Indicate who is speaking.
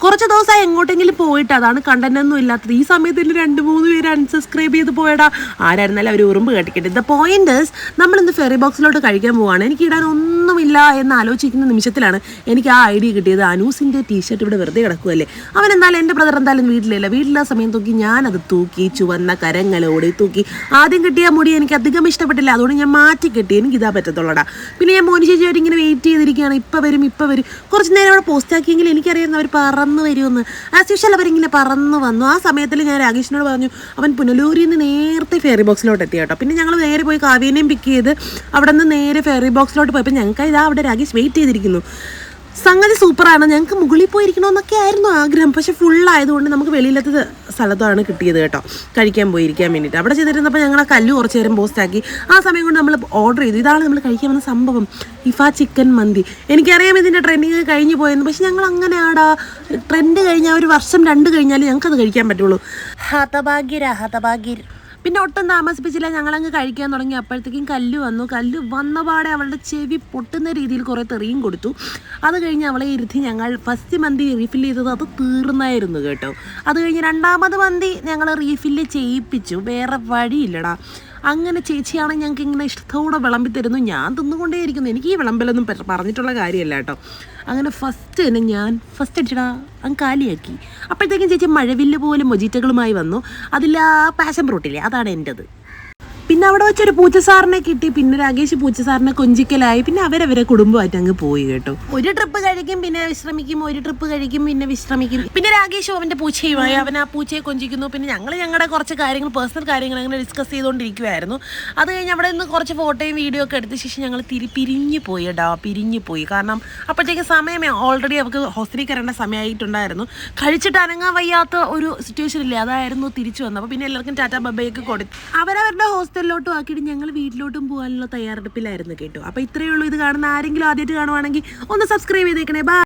Speaker 1: കുറച്ച് ദിവസമായി എങ്ങോട്ടെങ്കിലും പോയിട്ട് അതാണ് കണ്ടന്റൊന്നും ഇല്ലാത്തത്. ഈ സമയത്ത് 2-3 പേര് അൺസബ്സ്ക്രൈബ് ചെയ്ത് പോയടാ. ആരായിരുന്നാലും അവർ ഉറുമ്പ് കേട്ടിക്കട്ടെ. ദ പോയിന്റ് ഈസ് നമ്മളിന്ന് ഫെറി ബോക്സിലോട്ട് കഴിക്കാൻ പോവാണ്. എനിക്ക് ഇടാൻ ഒന്നുമില്ല എന്ന് ആലോചിക്കുന്ന നിമിഷത്തിലാണ് എനിക്ക് ആ ഐഡിയ കിട്ടിയത്. അനൂസിൻ്റെ ടീഷർട്ട് ഇവിടെ വെറുതെ കിടക്കുമല്ലേ, അവൻ എന്തായാലും എൻ്റെ ബ്രദർ എന്തായാലും വീട്ടിലില്ല, വീട്ടിലെ സമയം തൂക്കി ഞാനത് തൂക്കി ചുവന്ന കരങ്ങളോടെ തൂക്കി. ആദ്യം കിട്ടിയ മുടി എനിക്ക് അധികം ഇഷ്ടപ്പെട്ടില്ല, അതുകൊണ്ട് ഞാൻ മാറ്റി കെട്ടി. എനിക്കിതാ പറ്റത്തുള്ളടാ. പിന്നെ ഞാൻ മോനി ചേച്ചിയായിട്ട് ഇങ്ങനെ വെയിറ്റ് ചെയ്തിരിക്കുകയാണ്. ഇപ്പം വരും കുറച്ച് നേരം അവിടെ പോസ്റ്റ് ആക്കിയെങ്കിൽ എനിക്കറിയായിരുന്നു അവർ പറന്ന് വരുമെന്ന്. ആസ് യൂഷ്വൽ അവരിങ്ങനെ പറന്ന് വന്നു. ആ സമയത്തിൽ ഞാൻ രാകേഷിനോട് പറഞ്ഞു അവൻ പുനലൂരിൽ നിന്ന് നേരത്തെ ഫെറി ബോക്സിലോട്ട് എത്തി കേട്ടോ. പിന്നെ ഞങ്ങൾ നേരെ പോയി കാവ്യനെയും പിക്ക് ചെയ്ത് അവിടെ നിന്ന് നേരെ ഫെറി ബോക്സിലോട്ട് പോയപ്പോൾ ഞങ്ങൾക്ക് ഇതാ അവിടെ രാകേഷ് വെയിറ്റ് ചെയ്തിരിക്കുന്നു. സംഗതി സൂപ്പറാണ്. ഞങ്ങൾക്ക് മുകളിൽ പോയിരിക്കണമെന്നൊക്കെ ആയിരുന്നു ആഗ്രഹം, പക്ഷെ ഫുള്ളായതുകൊണ്ട് നമുക്ക് വെളിയിലത്തെ സ്ഥലത്താണ് കിട്ടിയത് കേട്ടോ കഴിക്കാൻ പോയിരിക്കാൻ വേണ്ടിയിട്ട്. അവിടെ ചെയ്തിരുന്നപ്പോൾ ഞങ്ങൾ ആ കല്ല് കുറച്ച് നേരം പോസ്റ്റാക്കി. ആ സമയം കൊണ്ട് നമ്മൾ ഓർഡർ ചെയ്തു. ഇതാണ് നമ്മൾ കഴിക്കാൻ വന്ന സംഭവം, ഇഫ ചിക്കൻ മന്തി. എനിക്കറിയാം ഇതിൻ്റെ ട്രെൻഡിങ് കഴിഞ്ഞ് പോയെന്ന്, പക്ഷെ ഞങ്ങൾ അങ്ങനെ ആടാ ട്രെൻഡ് കഴിഞ്ഞാൽ 1 വർഷം 2 കഴിഞ്ഞാൽ ഞങ്ങൾക്കത് കഴിക്കാൻ പറ്റുള്ളൂ. ഹതഭാഗ്യർ. പിന്നെ ഒട്ടും താമസിപ്പിച്ചില്ല, ഞങ്ങളങ്ങ് കഴിക്കാൻ തുടങ്ങി. അപ്പോഴത്തേക്കും കല്ല് വന്ന പാടെ അവളുടെ ചെവി പൊട്ടുന്ന രീതിയിൽ കുറേ തെറിയും കൊടുത്തു. അത് കഴിഞ്ഞ് അവളെ ഇരുത്തി ഞങ്ങൾ ഫസ്റ്റ് മന്തി റീഫിൽ ചെയ്തത് അത് തീർന്നായിരുന്നു കേട്ടോ. അത് കഴിഞ്ഞ് 2ാമത് മന്തി ഞങ്ങൾ റീഫില്ല് ചെയ്യിപ്പിച്ചു, വേറെ വഴിയില്ലടാ. അങ്ങനെ ചേച്ചിയാണെങ്കിൽ ഞങ്ങൾക്ക് ഇങ്ങനെ ഇഷ്ടത്തോടെ വിളമ്പി തരുന്നു. ഞാൻ തിന്നുകൊണ്ടേയിരിക്കുന്നു. എനിക്ക് ഈ വിളമ്പലൊന്നും പറഞ്ഞിട്ടുള്ള കാര്യമല്ല കേട്ടോ. അങ്ങനെ ഫസ്റ്റ് തന്നെ ഞാൻ അടിച്ചടാ അങ്ങ് കാലിയാക്കി. അപ്പോഴത്തേക്കും ചേച്ചി മഴവില്ല് പോലെ മൊജിറ്റകളുമായി വന്നു. അതിൽ ആ പാഷൻ ഫ്രൂട്ടില്ലേ, അതാണ് എൻ്റെത്. പിന്നെ അവിടെ വെച്ചൊരു പൂച്ചസാറിനെ കിട്ടി. പിന്നെ രാകേഷ് പൂച്ചസാറിനെ കൊഞ്ചിക്കലായി. പിന്നെ അവരവരെ കുടുംബമായിട്ട് അങ്ങ് പോയി കേട്ടോ. ഒരു ട്രിപ്പ് കഴിക്കും, പിന്നെ വിശ്രമിക്കും, ഒരു ട്രിപ്പ് കഴിക്കും, പിന്നെ വിശ്രമിക്കും. പിന്നെ രാകേഷ് അവൻ്റെ പൂച്ചയുമായി അവൻ ആ പൂച്ചയെ കൊഞ്ചിക്കുന്നു. പിന്നെ ഞങ്ങളുടെ കുറച്ച് കാര്യങ്ങൾ, പേഴ്സണൽ കാര്യങ്ങൾ അങ്ങനെ ഡിസ്കസ് ചെയ്തുകൊണ്ടിരിക്കുമായിരുന്നു. അത് കഴിഞ്ഞ് അവിടെ നിന്ന് കുറച്ച് ഫോട്ടോയും വീഡിയോ ഒക്കെ എടുത്ത ശേഷം ഞങ്ങൾ പിരിഞ്ഞു പോയി. കാരണം അപ്പോഴത്തേക്ക് സമയം ഓൾറെഡി അവർക്ക് ഹോസ്റ്റലിൽ കയറേണ്ട സമയമായിട്ടുണ്ടായിരുന്നു. കഴിച്ചിട്ട് അനങ്ങാൻ വയ്യാത്ത ഒരു സിറ്റുവേഷൻ ഇല്ലേ, അതായിരുന്നു തിരിച്ചു വന്നത്. അപ്പോൾ പിന്നെ എല്ലാവർക്കും ടാറ്റാ ബബയൊക്കെ കൊടുത്തു. അവരവരുടെ ഹോസ്റ്റലിലോട്ടും ആക്കിയിട്ട് ഞങ്ങൾ വീട്ടിലോട്ടും പോകാനുള്ള തയ്യാറെടുപ്പിലായിരുന്നു കേട്ടോ. അപ്പോൾ ഇത്രയേ ഉള്ളൂ. ഇത് കാണുന്ന ആരെങ്കിലും ആദ്യമായിട്ട് കാണുവാണെങ്കിൽ ഒന്ന് സബ്സ്ക്രൈബ് ചെയ്തേക്കണേ. ബൈ.